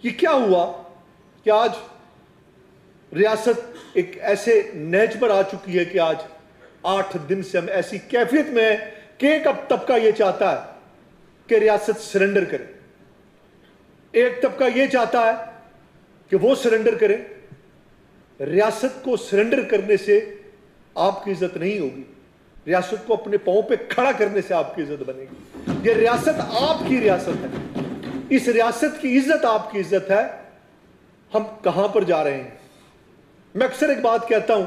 یہ کیا ہوا کہ آج ریاست ایک ایسے نیج پر آ چکی ہے کہ آج 8 دن سے ہم ایسی کیفیت میں ہیں کہ ایک اب طبقہ یہ چاہتا ہے کہ ریاست سرنڈر کرے، ایک طبقہ یہ چاہتا ہے کہ وہ سرنڈر کرے۔ ریاست کو سرنڈر کرنے سے آپ کی عزت نہیں ہوگی، ریاست کو اپنے پاؤں پہ کھڑا کرنے سے آپ کی عزت بنے گی۔ یہ ریاست آپ کی ریاست ہے، اس ریاست کی عزت آپ کی عزت ہے۔ ہم کہاں پر جا رہے ہیں؟ میں اکثر ایک بات کہتا ہوں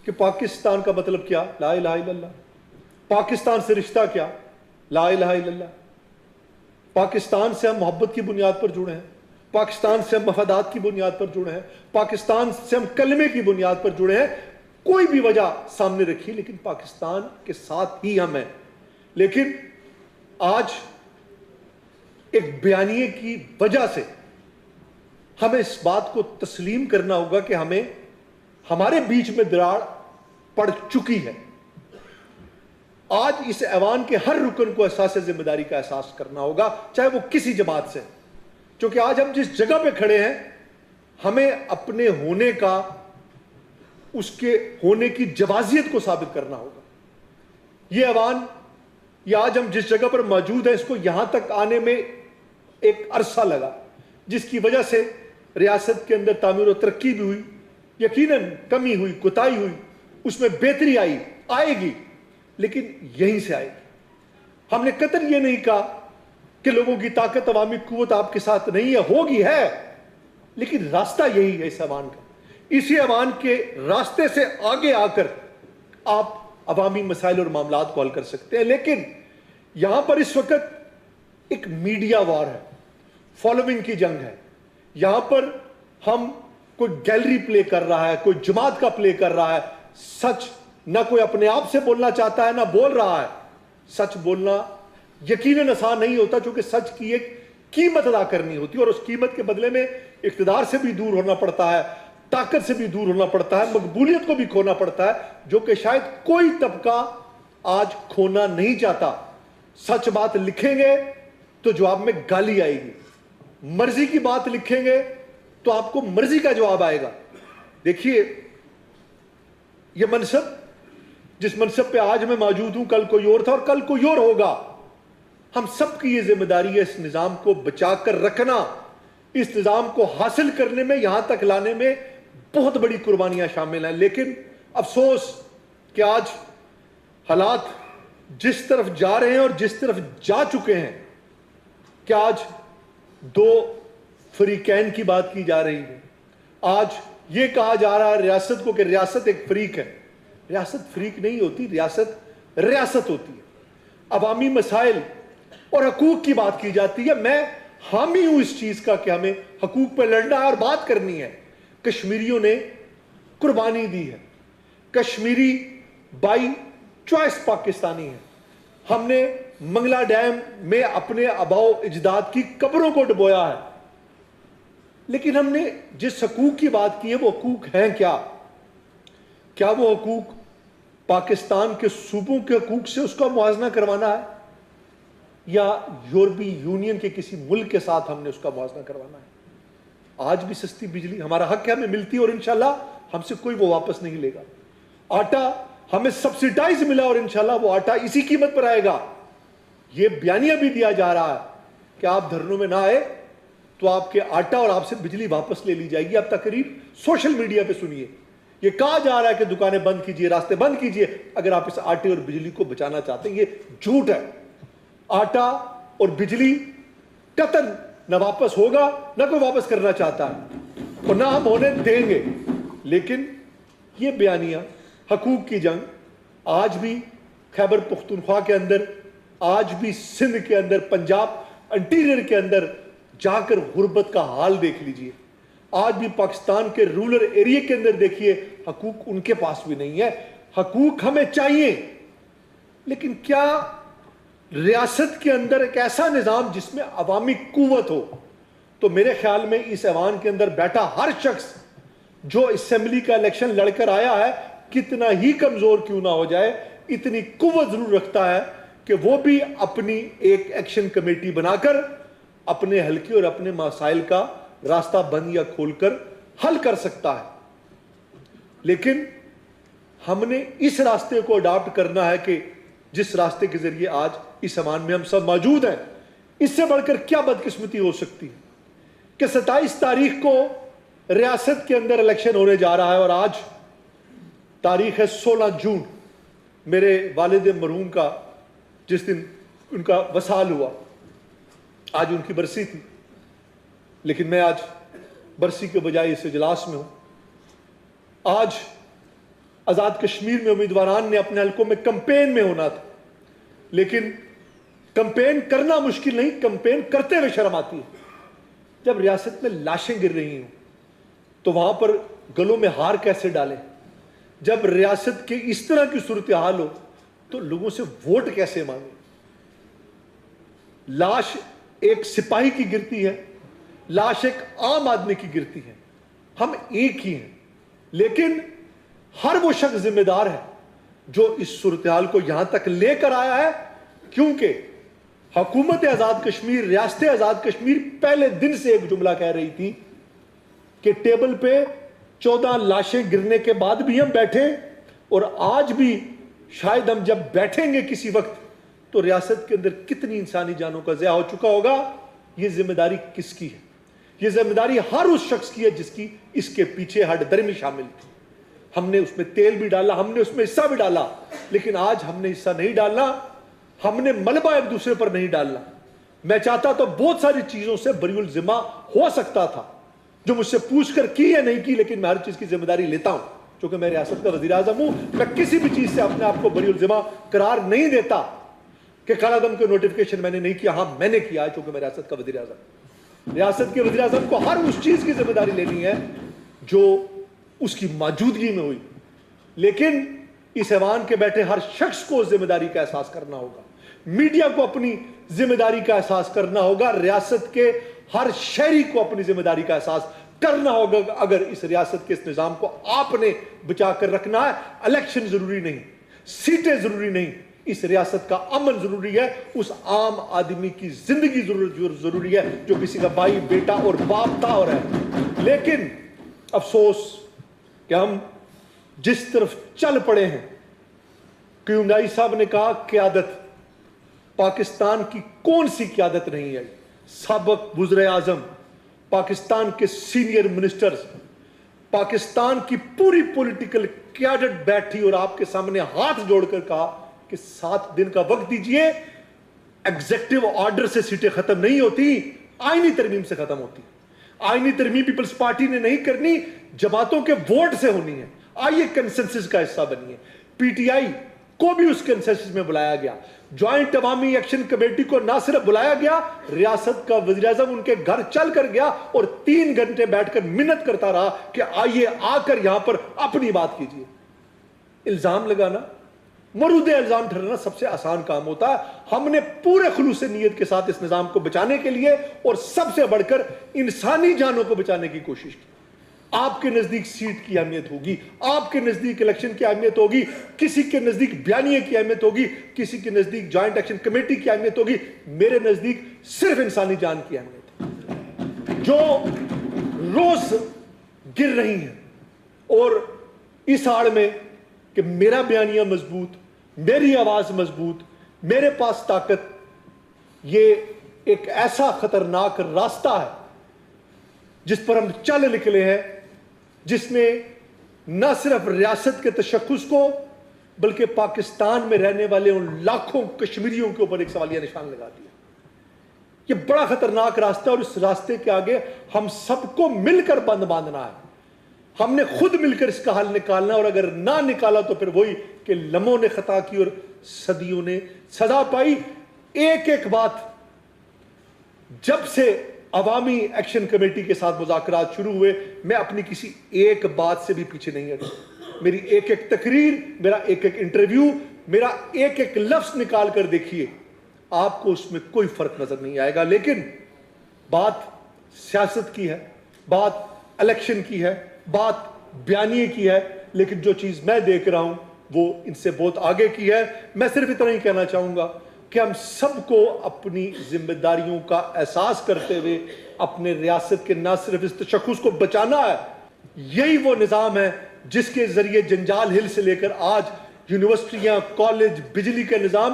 کہ پاکستان کا مطلب کیا؟ لا الہ الا اللہ۔ پاکستان سے رشتہ کیا؟ لا الہ الا اللہ۔ پاکستان سے ہم محبت کی بنیاد پر جڑے ہیں، پاکستان سے ہم مفادات کی بنیاد پر جڑے ہیں، پاکستان سے ہم کلمے کی بنیاد پر جڑے ہیں۔ کوئی بھی وجہ سامنے رکھی لیکن پاکستان کے ساتھ ہی ہم ہیں۔ لیکن آج ایک بیانیے کی وجہ سے ہمیں اس بات کو تسلیم کرنا ہوگا کہ ہمارے بیچ میں دراڑ پڑ چکی ہے۔ آج اس ایوان کے ہر رکن کو احساس ذمہ داری کا احساس کرنا ہوگا، چاہے وہ کسی جماعت سے، کیونکہ آج ہم جس جگہ پہ کھڑے ہیں ہمیں اپنے ہونے کا، اس کے ہونے کی جوازیت کو ثابت کرنا ہوگا۔ یہ ایوان، یہ آج ہم جس جگہ پر موجود ہیں، اس کو یہاں تک آنے میں ایک عرصہ لگا، جس کی وجہ سے ریاست کے اندر تعمیر و ترقی بھی ہوئی، یقیناً کمی ہوئی، کوتاہی ہوئی، اس میں بہتری آئے گی، لیکن یہیں سے آئے گی۔ ہم نے قطعاً یہ نہیں کہا کہ لوگوں کی طاقت، عوامی قوت آپ کے ساتھ نہیں ہے، ہوگی، ہے، لیکن راستہ یہی ہے اس ایوان کا۔ اسی ایوان کے راستے سے آگے آ کر آپ عوامی مسائل اور معاملات کو حل کر سکتے ہیں۔ لیکن یہاں پر اس وقت ایک میڈیا وار ہے، فالوئنگ کی جنگ ہے۔ یہاں پر ہم کوئی گیلری پلے کر رہا ہے، کوئی جماعت کا پلے کر رہا ہے۔ سچ نہ کوئی اپنے آپ سے بولنا چاہتا ہے نہ بول رہا ہے۔ سچ بولنا یقیناً آسان نہیں ہوتا، چونکہ سچ کی ایک قیمت ادا کرنی ہوتی ہے، اور اس قیمت کے بدلے میں اقتدار سے بھی دور ہونا پڑتا ہے، طاقت سے بھی دور ہونا پڑتا ہے، مقبولیت کو بھی کھونا پڑتا ہے، جو کہ شاید کوئی طبقہ آج کھونا نہیں چاہتا۔ سچ بات لکھیں گے تو جواب میں گالی آئے گی، مرضی کی بات لکھیں گے تو آپ کو مرضی کا جواب آئے گا۔ دیکھیے، یہ منصب، جس منصب پہ آج میں موجود ہوں، کل کوئی اور تھا اور کل کوئی اور ہوگا۔ ہم سب کی یہ ذمہ داری ہے اس نظام کو بچا کر رکھنا، اس نظام کو حاصل کرنے میں، یہاں تک لانے میں بہت بڑی قربانیاں شامل ہیں۔ لیکن افسوس کہ آج حالات جس طرف جا رہے ہیں اور جس طرف جا چکے ہیں، کہ آج 2 فریقین کی بات کی جا رہی ہے۔ آج یہ کہا جا رہا ہے ریاست کو کہ ریاست ایک فریق ہے۔ ریاست فریق نہیں ہوتی، ریاست ریاست ہوتی ہے۔ عوامی مسائل اور حقوق کی بات کی جاتی ہے۔ میں حامی ہوں اس چیز کا کہ ہمیں حقوق پہ لڑنا ہے اور بات کرنی ہے۔ کشمیریوں نے قربانی دی ہے، کشمیری بائی چوائس پاکستانی ہے۔ ہم نے منگلا ڈیم میں اپنے آباؤ اجداد کی قبروں کو ڈبویا ہے، لیکن ہم نے جس حقوق کی بات کی ہے وہ حقوق ہیں کیا؟ کیا وہ حقوق پاکستان کے صوبوں کے حقوق سے اس کا موازنہ کروانا ہے، یا یورپی یونین کے کسی ملک کے ساتھ ہم نے اس کا موازنہ کروانا ہے؟ آج بھی سستی بجلی ہمارا حق ہے، ہمیں ملتی ہے، اور انشاءاللہ ہم سے کوئی وہ واپس نہیں لے گا۔ آٹا ہمیں سبسیڈائز ملا اور انشاءاللہ وہ آٹا اسی قیمت پر آئے گا۔ یہ بیانیہ بھی دیا جا رہا ہے کہ آپ دھرنوں میں نہ آئے تو آپ کے آٹا اور آپ سے بجلی واپس لے لی جائے گی۔ اب تقریب سوشل میڈیا پہ سنیے، یہ کہا جا رہا ہے کہ دکانیں بند کیجئے، راستے بند کیجئے اگر آپ اس آٹے اور بجلی کو بچانا چاہتے ہیں۔ یہ جھوٹ ہے۔ آٹا اور بجلی قطعاً نہ واپس ہوگا، نہ کوئی واپس کرنا چاہتا ہے، اور نہ ہم ہونے دیں گے۔ لیکن یہ بیانیہ حقوق کی جنگ آج بھی خیبر پختونخوا کے اندر، آج بھی سندھ کے اندر، پنجاب انٹیریئر کے اندر جا کر غربت کا حال دیکھ لیجئے۔ آج بھی پاکستان کے رولر ایریا کے اندر دیکھیے، حقوق ان کے پاس بھی نہیں ہے۔ حقوق ہمیں چاہیے، لیکن کیا ریاست کے اندر ایک ایسا نظام جس میں عوامی قوت ہو؟ تو میرے خیال میں اس ایوان کے اندر بیٹھا ہر شخص جو اسمبلی کا الیکشن لڑ کر آیا ہے، کتنا ہی کمزور کیوں نہ ہو جائے، اتنی قوت ضرور رکھتا ہے کہ وہ بھی اپنی ایک ایکشن کمیٹی بنا کر اپنے حلقے اور اپنے مسائل کا راستہ بند یا کھول کر حل کر سکتا ہے، لیکن ہم نے اس راستے کو اڈاپٹ کرنا ہے کہ جس راستے کے ذریعے آج اس ایوان میں ہم سب موجود ہیں۔ اس سے بڑھ کر کیا بدقسمتی ہو سکتی ہے کہ 27 تاریخ کو ریاست کے اندر الیکشن ہونے جا رہا ہے، اور آج تاریخ ہے 16 جون، میرے والد مرحوم کا جس دن ان کا وصال ہوا، آج ان کی برسی تھی، لیکن میں آج برسی کے بجائے اس اجلاس میں ہوں۔ آج آزاد کشمیر میں امیدواران نے اپنے حلقوں میں کمپین میں ہونا تھا، لیکن کمپین کرنا مشکل نہیں، کمپین کرتے ہوئے شرم آتی ہے۔ جب ریاست میں لاشیں گر رہی ہوں تو وہاں پر گلوں میں ہار کیسے ڈالیں؟ جب ریاست کے اس طرح کی صورتحال ہو تو لوگوں سے ووٹ کیسے مانگیں؟ لاش ایک سپاہی کی گرتی ہے، لاش ایک عام آدمی کی گرتی ہے، ہم ایک ہی ہیں، لیکن ہر وہ شخص ذمہ دار ہے جو اس صورتحال کو یہاں تک لے کر آیا ہے، کیونکہ حکومت آزاد کشمیر، ریاست آزاد کشمیر پہلے دن سے ایک جملہ کہہ رہی تھی کہ ٹیبل پہ 14 لاشیں گرنے کے بعد بھی ہم بیٹھے، اور آج بھی شاید ہم جب بیٹھیں گے کسی وقت تو ریاست کے اندر کتنی انسانی جانوں کا ضیاع ہو چکا ہوگا۔ یہ ذمہ داری کس کی ہے؟ یہ ذمہ داری ہر اس شخص کی ہے جس کی اس کے پیچھے ہڈ درمی شامل تھی۔ ہم نے اس میں تیل بھی ڈالا، ہم نے اس میں حصہ بھی ڈالا، لیکن آج ہم نے حصہ نہیں ڈالنا، ہم نے ملبہ ایک دوسرے پر نہیں ڈالنا۔ میں چاہتا تو بہت ساری چیزوں سے بری الذمہ ہو سکتا تھا جو مجھ سے پوچھ کر کی یا نہیں کی، لیکن میں ہر چیز کی ذمہ داری لیتا ہوں چونکہ میں ریاست کا وزیر اعظم ہوں۔ میں کسی بھی چیز سے اپنے آپ کو بری الذمہ قرار نہیں دیتا کہ کالعدم کے نوٹیفیکیشن میں نے نہیں کیا، ہاں میں نے کیا ہے چونکہ میں ریاست کا وزیر اعظم ہوں۔ ریاست کے وزیر اعظم کو ہر اس چیز کی ذمہ داری لینی ہے جو اس کی موجودگی میں ہوئی، لیکن اس ایوان کے بیٹھے ہر شخص کو ذمہ داری کا احساس کرنا ہوگا، میڈیا کو اپنی ذمہ داری کا احساس کرنا ہوگا، ریاست کے ہر شہری کو اپنی ذمہ داری کا احساس کرنا ہوگا۔ اگر اس ریاست کے اس نظام کو آپ نے بچا کر رکھنا ہے، الیکشن ضروری نہیں، سیٹیں ضروری نہیں، اس ریاست کا امن ضروری ہے، اس عام آدمی کی زندگی ضروری ہے جو کسی کا بھائی، بیٹا اور باپ تھا اور ہے۔ لیکن افسوس کہ ہم جس طرف چل پڑے ہیں، کیونائی صاحب نے کہا قیادت، پاکستان کی کون سی قیادت نہیں آئی؟ سابق وزراء اعظم، پاکستان کے سینئر منسٹرز، پاکستان کی پوری پولیٹیکل قیادت بیٹھی اور آپ کے سامنے ہاتھ جوڑ کر کہا کہ 7 دن کا وقت دیجئے، ایگزیکٹو آرڈر سے سیٹیں ختم نہیں ہوتی، آئینی ترمیم سے ختم ہوتی۔ آئینی ترمیم پیپلز پارٹی نے نہیں کرنی، جماعتوں کے ووٹ سے ہونی ہے۔ آئیے کنسنسس کا حصہ بنیے۔ پی ٹی آئی کو بھی اس کنسنسس میں بلایا گیا، جوائنٹ عوامی ایکشن کمیٹی کو نہ صرف بلایا گیا، ریاست کا وزیر اعظم ان کے گھر چل کر گیا اور 3 گھنٹے بیٹھ کر منت کرتا رہا کہ آئیے آ کر یہاں پر اپنی بات کیجیے۔ الزام لگانا، مرود الزام ٹھہرنا سب سے آسان کام ہوتا ہے۔ ہم نے پورے خلوص نیت کے ساتھ اس نظام کو بچانے کے لیے اور سب سے بڑھ کر انسانی جانوں کو بچانے کی کوشش کی۔ آپ کے نزدیک سیٹ کی اہمیت ہوگی، آپ کے نزدیک الیکشن کی اہمیت ہوگی، کسی کے نزدیک بیانیے کی اہمیت ہوگی، کسی کے نزدیک جوائنٹ ایکشن کمیٹی کی اہمیت ہوگی، میرے نزدیک صرف انسانی جان کی اہمیت ہے جو روز گر رہی ہیں۔ اور اس آڑ میں کہ میرا بیانیہ مضبوط، میری آواز مضبوط، میرے پاس طاقت، یہ ایک ایسا خطرناک راستہ ہے جس پر ہم چل نکلے ہیں، جس نے نہ صرف ریاست کے تشخص کو بلکہ پاکستان میں رہنے والے ان لاکھوں کشمیریوں کے اوپر ایک سوالیہ نشان لگا دیا۔ یہ بڑا خطرناک راستہ، اور اس راستے کے آگے ہم سب کو مل کر بند باندھنا ہے۔ ہم نے خود مل کر اس کا حل نکالنا، اور اگر نہ نکالا تو پھر وہی کہ لمحوں نے خطا کی اور صدیوں نے سزا پائی۔ ایک ایک بات، جب سے عوامی ایکشن کمیٹی کے ساتھ مذاکرات شروع ہوئے، میں اپنی کسی ایک بات سے بھی پیچھے نہیں ہٹا۔ میری ایک ایک تقریر، میرا ایک ایک انٹرویو، میرا ایک ایک لفظ نکال کر دیکھیے، آپ کو اس میں کوئی فرق نظر نہیں آئے گا۔ لیکن بات سیاست کی ہے، بات الیکشن کی ہے، بات بیانیے کی ہے، لیکن جو چیز میں دیکھ رہا ہوں وہ ان سے بہت آگے کی ہے۔ میں صرف اتنا ہی کہنا چاہوں گا کہ ہم سب کو اپنی ذمہ داریوں کا احساس کرتے ہوئے اپنے ریاست کے نہ صرف اس تشخص کو بچانا ہے. یہی وہ نظام ہے جس کے ذریعے جنجال ہل سے لے کر آج یونیورسٹیاں، کالج، بجلی کا نظام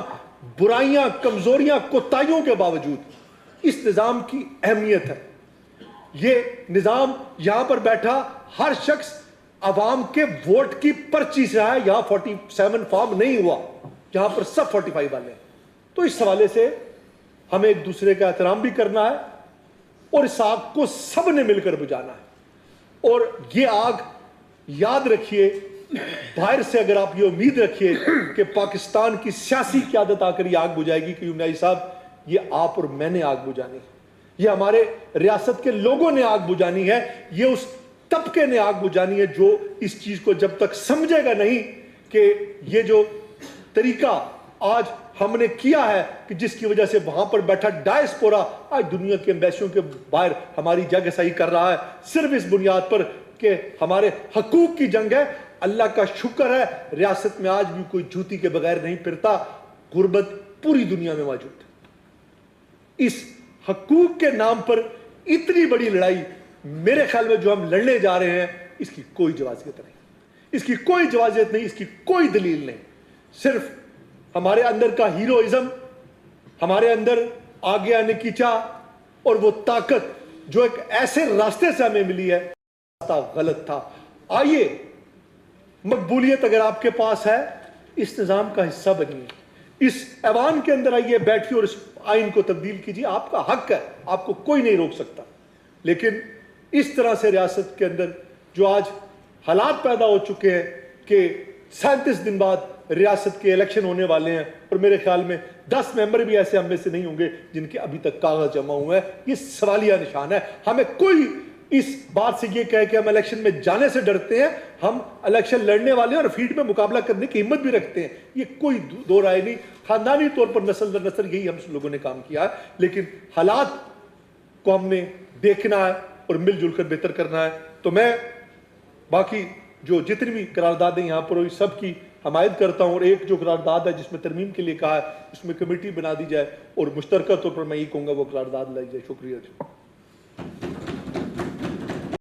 برائیاں، کمزوریاں، کوتاہیوں کے باوجود اس نظام کی اہمیت ہے. یہ نظام یہاں پر بیٹھا ہر شخص عوام کے ووٹ کی پرچی سے آیا. یہاں 47 فارم نہیں ہوا، یہاں پر سب 45 والے ہیں. تو اس حوالے سے ہمیں ایک دوسرے کا احترام بھی کرنا ہے اور اس آگ کو سب نے مل کر بجھانا ہے. اور یہ آگ یاد رکھیے، باہر سے اگر آپ یہ امید رکھیے کہ پاکستان کی سیاسی قیادت آ کر یہ آگ بجھائے گی کہ یمنائی صاحب، یہ آپ اور میں نے آگ بجھانی ہے، یہ ہمارے ریاست کے لوگوں نے آگ بجھانی ہے، یہ اس طبقے نے آگ بجھانی ہے جو اس چیز کو جب تک سمجھے گا نہیں کہ یہ جو طریقہ آج ہم نے کیا ہے کہ جس کی وجہ سے وہاں پر بیٹھا ڈائسپورا آج دنیا کے ایمبیسیوں کے باہر ہماری جگہ صحیح کر رہا ہے صرف اس بنیاد پر کہ ہمارے حقوق کی جنگ ہے. اللہ کا شکر ہے ریاست میں آج بھی کوئی جوتی کے بغیر نہیں پھرتا. غربت پوری دنیا میں موجود ہے. اس حقوق کے نام پر اتنی بڑی لڑائی میرے خیال میں جو ہم لڑنے جا رہے ہیں اس کی کوئی جوازیت نہیں، اس کی کوئی جوازیت نہیں، اس کی کوئی دلیل نہیں. صرف ہمارے اندر کا ہیروئزم، ہمارے اندر آگے آنے کی چاہ اور وہ طاقت جو ایک ایسے راستے سے ہمیں ملی ہے، راستہ غلط تھا. آئیے، مقبولیت اگر آپ کے پاس ہے اس نظام کا حصہ بنیے، اس ایوان کے اندر آئیے، بیٹھیے اور اس آئین کو تبدیل کیجیے. آپ کا حق ہے، آپ کو کوئی نہیں روک سکتا. لیکن اس طرح سے ریاست کے اندر جو آج حالات پیدا ہو چکے ہیں کہ 37 دن بعد ریاست کے الیکشن ہونے والے ہیں اور میرے خیال میں 10 ممبر بھی ایسے ہم میں سے نہیں ہوں گے جن کے ابھی تک کاغذ جمع ہوئے ہیں. یہ سوالیہ نشان ہے. ہمیں کوئی اس بات سے یہ کہے کہ ہم الیکشن میں جانے سے ڈرتے ہیں. ہم الیکشن لڑنے والے اور فیلڈ میں مقابلہ کرنے کی ہمت بھی رکھتے ہیں. یہ کوئی دو رائے نہیں. خاندانی طور پر نسل در نسل یہی ہم لوگوں نے کام کیا ہے. لیکن حالات کو ہم نے دیکھنا ہے اور مل جل کر بہتر کرنا ہے. تو میں باقی جو جتنی بھی قراردادیں یہاں پر ہوئی سب کی حمایت کرتا ہوں. اور ایک جو قرارداد ہے جس میں ترمیم کے لیے کہا ہے اس میں کمیٹی بنا دی جائے اور مشترکہ طور پر میں یہ کہوں گا وہ قرارداد لائی جائے. شکریہ.